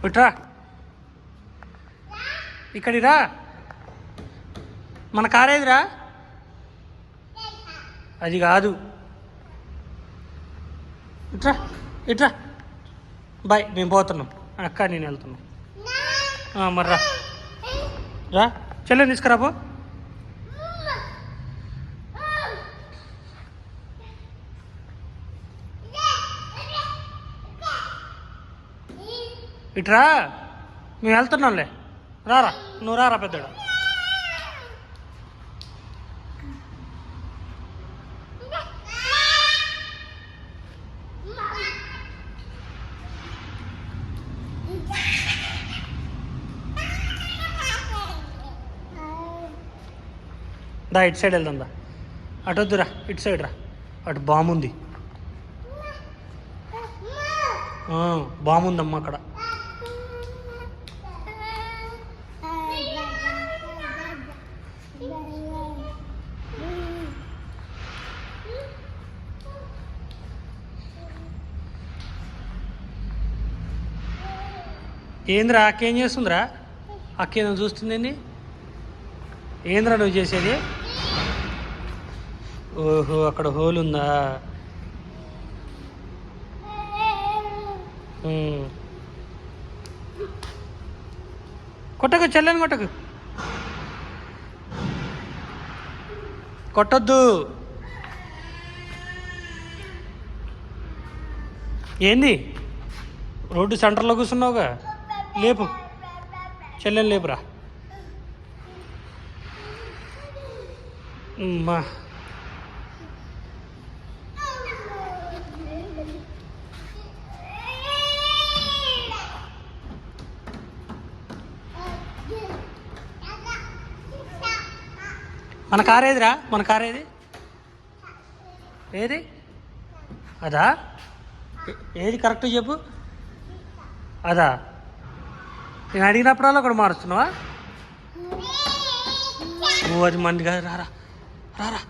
ఇట్రా, ఇక్కడిరా. మన కార్ ఏదిరా? అది కాదు. ఇట్రా ఇట్రా. బాయ్, మేము పోతున్నాం. అక్క నేను వెళ్తున్నాం. మరి రా రా, చెల్లెని తీసుకురా పో. ఇట్రా, మేము వెళ్తున్నాంలే. రారా, నువ్వు రారా పెద్దడు. దా, ఇటు సైడ్ వెళ్దాం. దా, అటు వద్దురా, ఇటు సైడ్ రా. అటు బాగుంది, బాగుందమ్మా అక్కడ. ఏంద్రా అక్క ఏం చేస్తుందిరా? అక్క ఏదో చూస్తుంది. ఏంద్రా నువ్వు చేసేది? ఓహో, అక్కడ హోల్ ఉందా? కొట్టకు, చెల్లని కొట్టకు, కొట్టొద్దు. ఏంది రోడ్డు సెంటర్లో కూర్చున్నావుగా? లేపు, చెల్లెని లేపురా. మా మన కార్ ఏదిరా? మన కార్ ఏది? ఏది? అదా? ఏది కరెక్ట్ చెప్పు. అదా? నేను అడిగినప్పుడల్లా ఒకటి మారుస్తున్నావా? నువ్వు అది మంది కాదు. రారా రారా,